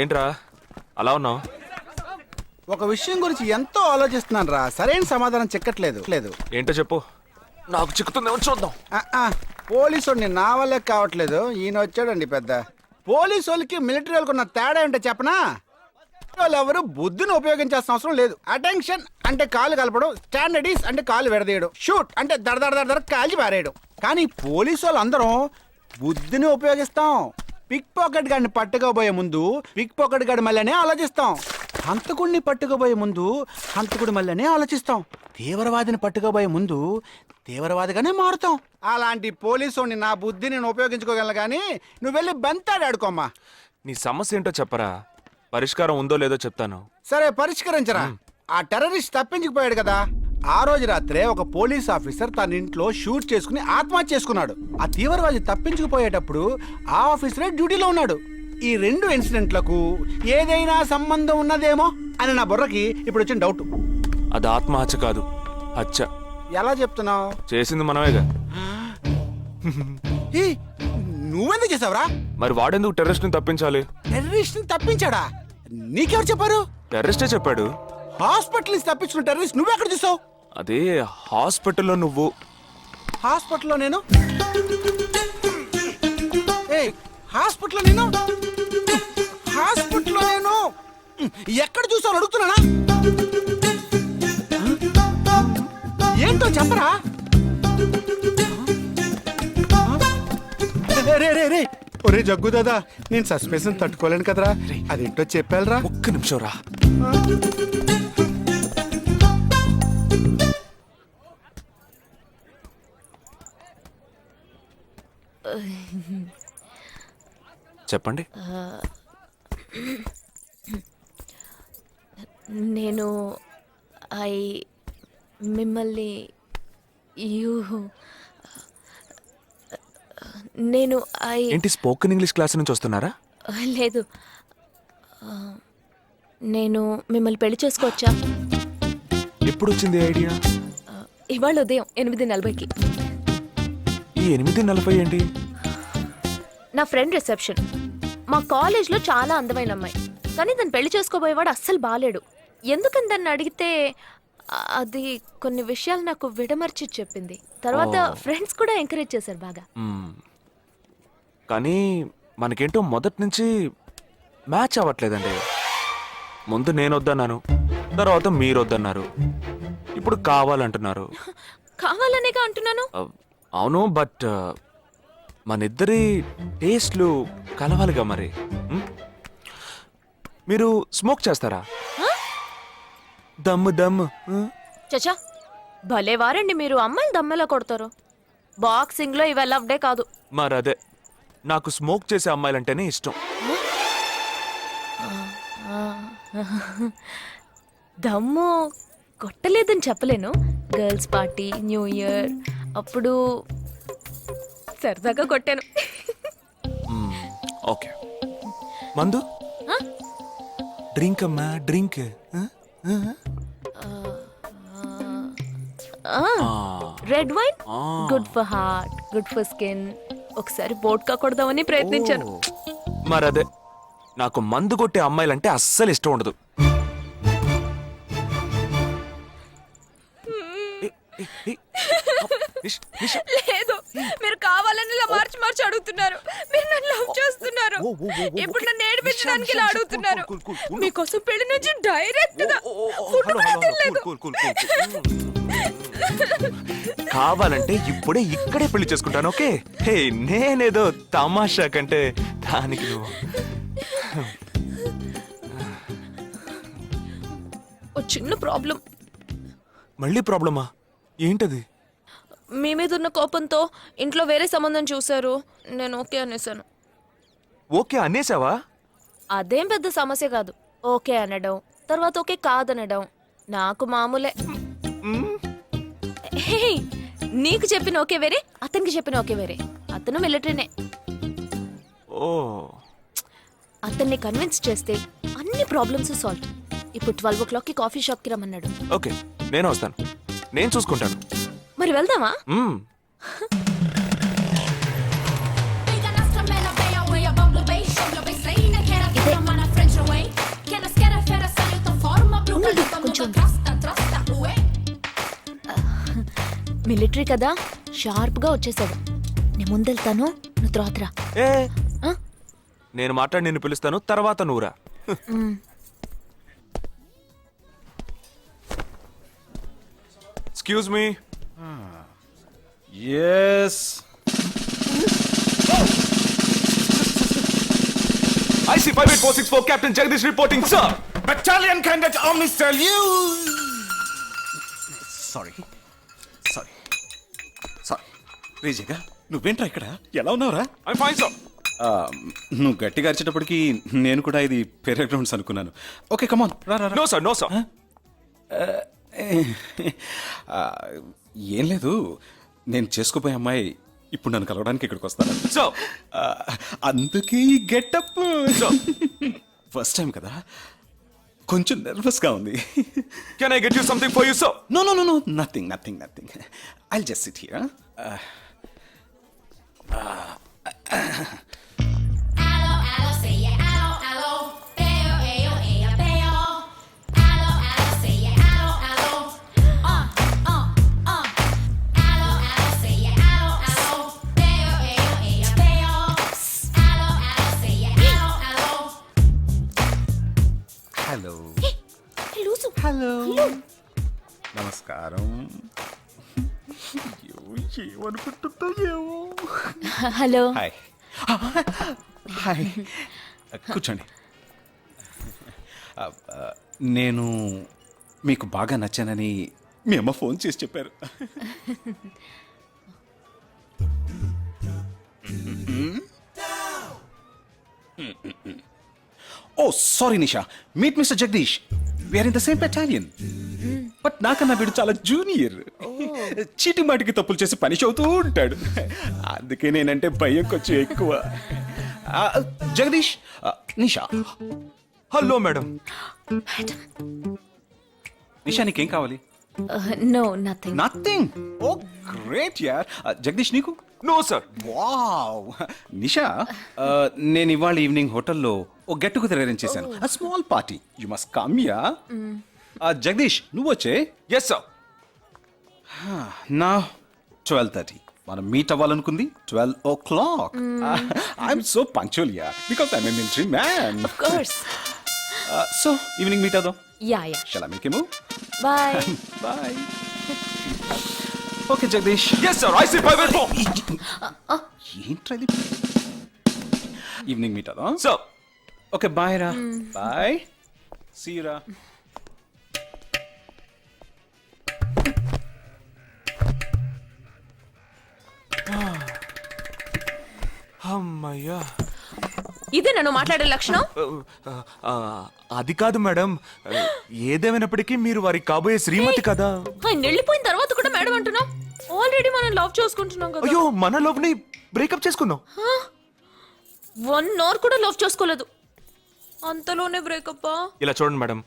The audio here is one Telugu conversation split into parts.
ఏంట్రా అలా ఉన్నావు? ఒక విషయం గురించి ఎంతో ఆలోచిస్తున్నాను రా, సరైన సమాధానం చిక్కట్లేదు లేదు. ఏంటో చెప్పు, నాకు చిక్కుతుందేమో చూద్దాం. పోలీసు నా వల్లే కావట్లేదు, ఈయన వచ్చాడండి పెద్ద. పోలీసు వాళ్ళకి మిలిటరీ వాళ్ళకి ఉన్న తేడా ఏంటో చెప్పనా? వాళ్ళు ఎవరు బుద్ధిని ఉపయోగించాల్సిన అవసరం లేదు. అటెన్షన్ అంటే కాలు కలపడం, స్టాండర్డీస్ అంటే కాలు విడదీయడం, షూట్ అంటే దడ కాల్చి పారేయడం. కానీ పోలీసు వాళ్ళు అందరం బుద్ధిని ఉపయోగిస్తాం. పిక్ పాకెట్ గాడిని పట్టుకోబోయే ముందు పిక్ పాకెట్ గాడి మళ్ళీనే ఆలోచిస్తాం. హంతకుడిని పట్టుకోబోయే ముందు హంతకుడి మళ్ళీనే ఆలోచిస్తాం. తీవ్రవాదిని పట్టుకోబోయే ముందు తీవ్రవాదిగానే మారుతాం. అలాంటి పోలీసుని నా బుద్ధి నేను ఉపయోగించుకోగలను, కానీ నువ్వు వెళ్ళి బంతాడు ఆడుకోమ్మా. నీ సమస్య ఏంటో చెప్పరా, పరిష్కారం ఉందో లేదో చెప్తాను. సరే పరిష్కరించరా. ఆ టెర్రరిస్ట్ తప్పించుకుపోయాడు కదా, ఆ రోజు రాత్రే ఒక పోలీస్ ఆఫీసర్ తన ఇంట్లో షూట్ చేసుకుని ఆత్మహత్య చేసుకున్నాడు. ఆ తీవ్రవాది తప్పించుకుపోయేటప్పుడు ఆ ఆఫీసరే డ్యూటీలో ఉన్నాడు. ఈ రెండు ఇన్సిడెంట్లకు ఏదైనా సంబంధం ఉన్నదేమో అని నా బుర్రకి ఇప్పుడు వచ్చిన డౌట్. అది ఆత్మహత్య కాదు, హత్య. ఎలా చెప్తున్నావు? చేసింది మనమేగా. నువ్వెందుకు చేసావురా? మరి వాడెందుకు టెర్రరిస్ట్ ని తప్పించాలి? టెర్రరిస్ట్ ని తప్పించాడా? నీకెవరు చెప్పారు? టెర్రరిస్టే చెప్పాడు. హాస్పిటల్ నుంచి తప్పించుకున్న టెర్రరిస్ట్ నువ్వెక్కడ చూసావు? అదే హాస్పిటల్లో నువ్వు. హాస్పిటల్లో నేను? హాస్పిటల్లో నేను? హాస్పిటల్లో నేను ఎక్కడ చూసావు అడుగుతున్నానా? ఏంటో చెప్పరా? రే ఒరే జగ్గు దాదా, నేను సస్పెన్షన్ తట్టుకోలేను కదరా, అదేంటో చెప్పాలరా. ఒక్క నిమిషం రా. చెప్పండి. నేను మిమ్మల్ని నేను ఏంటి స్పోకెన్ ఇంగ్లీష్ క్లాస్ నుంచి వస్తున్నారా? లేదు, నేను మిమ్మల్ని పెళ్లి చేసుకోవచ్చా? ఎప్పుడు వచ్చింది ఐడియా? ఇవాళ ఉదయం 8:40కి. ఈ 8:40 ఏంటి? నా ఫ్రెండ్ రిసెప్షన్. మా కాలేజ్లో చాలా అందమైన అమ్మాయి, కానీ దాన్ని పెళ్లి చేసుకోబోయేవాడు అస్సలు బాలేడు. ఎందుకని దాన్ని అడిగితే అది కొన్ని విషయాలు నాకు విడమర్చి చెప్పింది. తర్వాత ఫ్రెండ్స్ కూడా ఎంకరేజ్ చేశారు బాగా. కానీ మనకేంటో మొదటి నుంచి మ్యాచ్ అవ్వట్లేదండి. ముందు నేను వద్దన్నాను, తర్వాత మీరు వద్దన్నారు, ఇప్పుడు కావాలంటున్నారు. కావాలనేగా అంటున్నాను. అవును, బట్ మనిద్దరి టేస్ట్లు కలవాలిగా మరి. మీరు స్మోక్ చేస్తారా? దమ్ము దమ్ము. చచా, భలే వారండి మీరు. అమ్మాయిలు దమ్మెలా కొడతారు. బాక్సింగ్ లో ఇవి లవ్డే కాదు. మరదే, నాకు స్మోక్ చేసే అమ్మాయిలంటేనే ఇష్టం. దమ్ము కొట్టలేదని చెప్పలేను. గర్ల్స్ పార్టీ, న్యూ ఇయర్ అప్పుడు సరదాగా కొట్టాను. ఓకే, మందు డ్రింక్ అమ్మా, drink. Red wine good for heart, good for skin. ఒకసారి వోడ్కా కొడదామని ప్రయత్నించాను. మరదే, నాకు మందు కొట్టే అమ్మాయిలంటే అస్సలు ఇష్టం ఉండదు. లేదు, మీరు కావాలని ఇలా మార్చి అడుగుతున్నారు. మీరు నన్ను లవ్ చేస్తున్నారు. ఇప్పుడు నన్ను ఏడిపించడానికి ఇలా అడుగుతున్నారు. మీకోసం పెళ్లి నుంచి డైరెక్ట్ గా ఫుడ్ కూడా తినలేదు. కావాలంటే ఇప్పుడే ఇక్కడే పెళ్లి చేసుకుంటాను. ఓకే, హే, నేనేదో తమాషా కంటే దానికి నువ్వు. ఓ చిన్న ప్రాబ్లం. మళ్ళీ ప్రాబ్లమా? ఏంటది? మీ మీద ఉన్న కోపంతో ఇంట్లో వేరే సంబంధం చూశారు. నేను ఓకే అనేసాను. ఓకే అనేసావా? అదేం పెద్ద సమస్య కాదు. ఓకే అనడం, తర్వాత ఓకే కాదనడం నాకు మామూలే. హే, నీకు చెప్పిన ఓకే వేరే, అతనికి చెప్పిన ఓకే వేరే. అతను మిలిటరీనే. ఓ, అతన్ని కన్విన్స్ చేస్తే అన్ని ప్రాబ్లమ్స్ సాల్వ్. ఇప్పుడు 12 o'clockకి కాఫీ షాప్కి రమ్మన్నాడు. ఓకే, నేను వస్తాను, నేను చూసుకుంటాను. మరి వెళ్దామా? మిలిటరీ కదా షార్ప్ గా వచ్చేసాడు. నేను ముందెళ్తాను, నువ్వు తర్వాత రా. ఏ ఆ? నేను మాట్లాడి నిన్ను పిలుస్తాను, తర్వాత నువ్వురా. Excuse me. Yes. IC 58464 Captain Jagdish reporting, sir. Battalion Cadet Omni salute. Sorry. రేజేగా నువ్వేంట్రా ఇక్కడ? ఎలా ఉన్నావురా? I'm fine, sir. నువ్వు గట్టిగా అరిచేటప్పటికి నేను కూడా ఇది పేరే గ్రౌండ్స్ అనుకున్నాను. ఓకే కమాన్ రా రా రా. No, sir. No, sir. ఏం లేదు, నేను చేసుకోబోయే అమ్మాయి ఇప్పుడు నన్ను కలవడానికి ఇక్కడికి వస్తాను. Sir. అందుకే ఈ గెటప్. ఫస్ట్ టైం కదా, కొంచెం నర్వస్గా ఉంది. Can I get you something for you, sir? No, nothing. I'll just sit here. Allo, say yeah, allo, beo, ayo, ayo, beo. Allo, say yeah, allo, Allo, say yeah, allo, beo, ayo, ayo, beo. Allo, say yeah, allo. Hello loose. Hello నమస్కారం. ఏమనుకుంటుందో ఏమో. హలో. హాయ్ హాయ్ కూర్చోండి. నేను మీకు బాగా నచ్చానని మీ అమ్మ ఫోన్ చేసి చెప్పారు. Oh sorry Nisha, meet mister Jagdish. We are in the same battalion. But నాకన్నా వీడు చాలా జూనియర్. చీటి మాటికి తప్పులు చేసి పనిష్ అవుతూ ఉంటాడు. అందుకే నేనంటే భయం కొంచెం ఎక్కువ. జగదీష్, నిషా. Hello madam. నిషా నీకేం కావాలి? No nothing. Nothing. Oh great యార్. జగదీష్ నీకు? No, sir. వావ్. నిషా, నేను ఇవాళ ఈవినింగ్ హోటల్లో ఓ గెట్ టుగెదర్ అరేంజ్ చేశాను. Small party. You must come yeah. Jagdish నువ్వు వచ్చే. Yes, sir. నా 12:30 మనం మీట్ అవ్వాలనుకుంది 12 o'clock. I'm so punctual yeah, because I'm a military man. Of course. So evening meet అవుదాం. Yeah. Shall I make you move? Bye. Bye. Okay Jagdish. Yes, sir. IC 584. ఏంట్రా ఇది? ఈవినింగ్ మీట్ అవుదాం. Sir. ఓకే బాయ్ రా. బాయ్. సీ రా. అమ్మయ్యా. ఇదే నన్ను మాట్లాడే లక్షణం. అది కాదు మేడం, ఏదేమైనప్పటికీ మీరు వారి కాబోయే శ్రీమతి కదా. ఆయన వెళ్ళిపోయిన తర్వాత కూడా మేడం అంటున్నావు. ఆల్రెడీ మనం లవ్ చేసుకుంటున్నాం కదా. అయ్యో, మన లవ్ ని బ్రేకప్ చేసుకుందాం. 1 hour కూడా లవ్ చేసుకోలేదు, అంతలోనే బ్రేకప్. ఇలా చూడండి మేడం,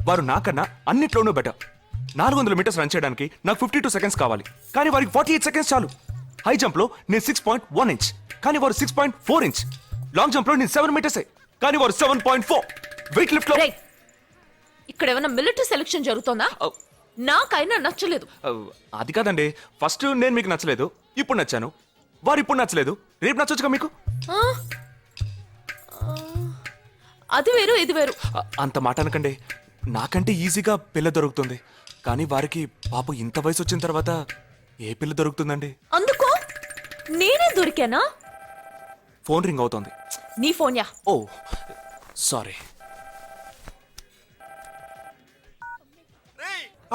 వారు నాకన్నా అన్నిట్లోనూ బెటర్. 400 మీటర్స్ రన్ చేయడానికి నాకు 52 seconds కావాలి, కానీ వారికి 48 seconds చాలు. హై జంప్ లో నేను 6.1 inch, కానీ వారు 6.4 inch. లాంగ్ జంప్ లో నేను 7 meters, కానీ వారు 7.4. వెయిట్ లిఫ్ట్ లో ఇక్కడ ఏమైనా మిలిటరీ సెలక్షన్ జరుగుతుందా? నాకైనా నచ్చలేదు. అది కాదండి, ఫస్ట్ నేను మీకు నచ్చలేదు, ఇప్పుడు నచ్చాను. వారు ఇప్పుడు నచ్చలేదు, రేపు నచ్చొచ్చుగా మీకు. అది వేరు ఇది వేరు. అంత మాట అనకండి, నాకంటే ఈజీగా పిల్ల దొరుకుతుంది, కానీ వారికి పాప ఇంత వయసు వచ్చిన తర్వాత ఏ పిల్ల దొరుకుతుందండి? అందుకో నేనే దొరికానా? ఫోన్ రింగ్ అవుతోంది. నీ ఫోన్ యా. ఓ సారీ.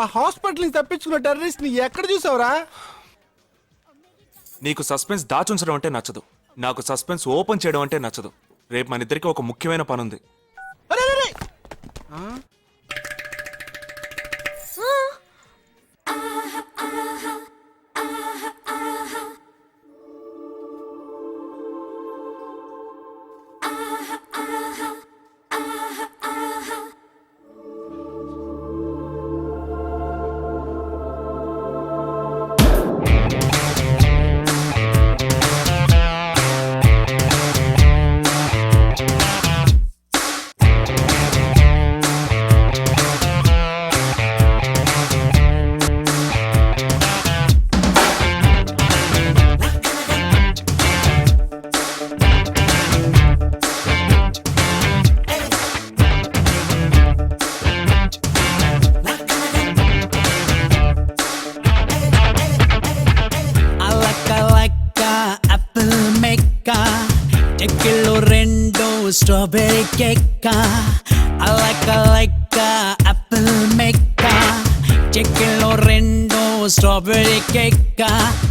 ఆ హాస్పిటల్ నుంచి తప్పించుకున్న టెర్రరిస్ట్ ని ఎక్కడ చూసావురా? నీకు సస్పెన్స్ దాచుంచడం అంటే నచ్చదు, నాకు సస్పెన్స్ ఓపెన్ చేయడం అంటే నచ్చదు. రేపు మన ఇద్దరికి ఒక ముఖ్యమైన పని ఉంది. అరే, అరే, అరే. strawberry cake. I like apple mecca. Chicken rendo strawberry cake.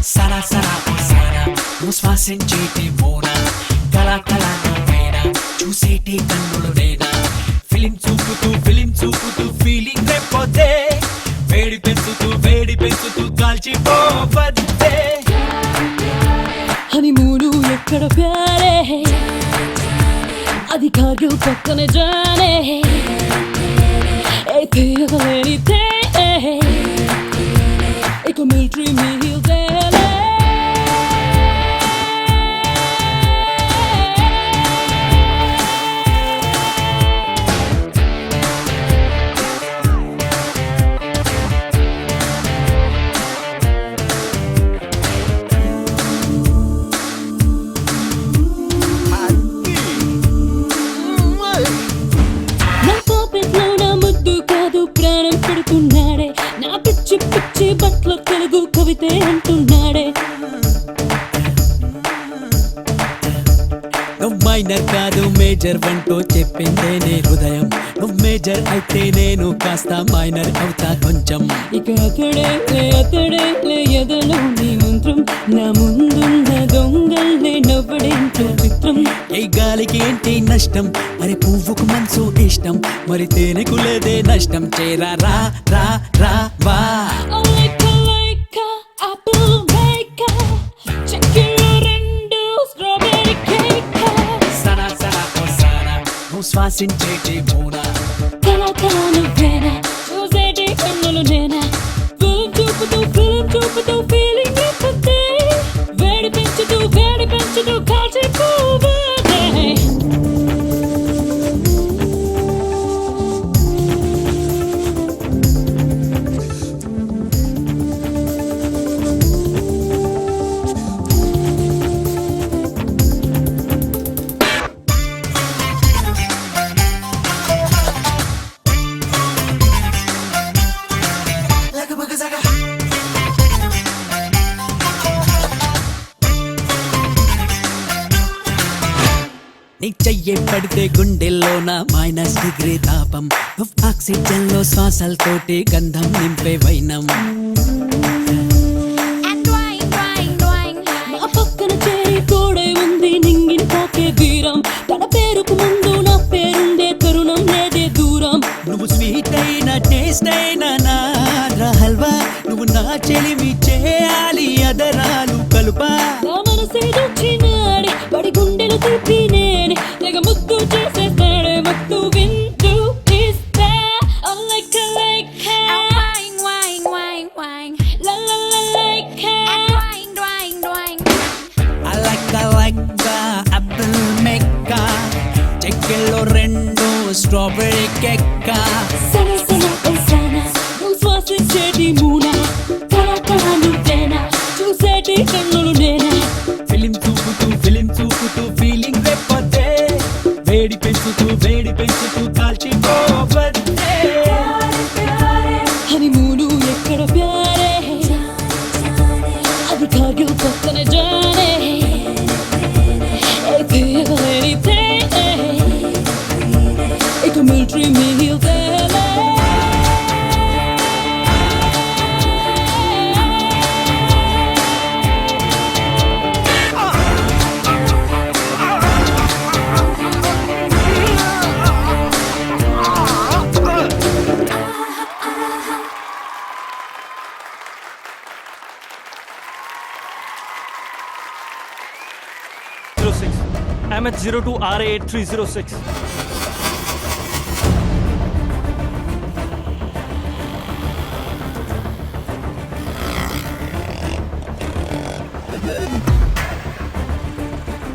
Sana sana oh sana, muswasincheti mona. Kala kala novena, chuseti kannulu nena. Film చూపుతూ ఫీలింగ్ రేపొద్దే. వేడి పెంచుతూ కాల్చిపోవద్దే. హనీమూను ఎక్కడ ప్యారే, అది కార్గిల్ పక్కన జానే. ఏ తీయగలేనిదే ఇక మిలిటరీ మీల్ తేలే. నా పాపెట్లో నా ముద్దు కాదు ప్రాణం పెడుతున్నాడే. నా పిచ్చి పిచ్చి బట్ల తెలుగు కవితే అంటున్నాడే. నువ్వు మైనర్ కాదు మేజర్ అంటూ చెప్పిందే నే హృదయం. నువ్వు మేజర్ అయితే నేను కాస్త మైనర్ అవుతా కొంచెం. ఇక అతడే ఎదలో నీ మంత్రం. నా ముందున్న దొంగల్నే నవ్వడేంటో చిత్రం. ఏ గాలికి ఏంటి నష్టం, మరి పువ్వుకు మనసు ఇష్టం, మరి తేనెకు లేదే నష్టం. చేరా రా రా రా వా. Like apple maker, చక్కెర రెండు strawberry cake. సనా సనా ఓ సనా, నువ్వు శ్వాసించేటి మూనా. కల కల నువ్వేనా, చూసేటి కన్నులు నేనా. ఫిల్మ్ చూపుతూ feeling రేపొద్దే. వేడి పెంచుతూ కాల్చిపోవద్దే. నీ చెయ్యి పడితే గుండెల్లోన మైనస్ డిగ్రీ తాపం. నువ్వు ఆక్సిజన్ లో శ్వాసలతోటి గంధం నింపే వైనం. And dwaying. నా పక్కన చేరి తోడే ఉంది నింగిని తాకే వీరం. తన పేరుకు ముందు నా పేరుండే తరుణం లేదే దూరం. నువ్వు స్వీట్ అయిన టేస్ట్ అయిన నా హల్వా. నువ్వు నా చెలిమి చేయాలి అదరాలు కలుపా. నా మనసే దొచ్చినాడే, పడి గుండెలు తిప్పి నేనే తెగ ముద్దు చేసేస్తాడే. మత్తు వింటూ ఇస్తా. like Wine. la la la like And dwaying. I like apple mecca. చెక్కెలో రెండు స్ట్రాబెరీ కేక్. సన సన ఓ సన, నువ్వు శ్వాసించేటి మూనా. కల కల నువ్వేనా, చూసేటి కన్నులు నేనా. ఫిలిం చూపుతూ ఫీలింగ్ రేపొద్దే. వేడి పెంచుతూ కాల్చిపోవద్దే. హనీమూను ఎక్కడ ప్యారే, అది కార్గిల్ పక్కన జానే. ఏ తీయగలేనిదే ఇక మిలిటరీ మీల్ తేలే. MH02RA8306.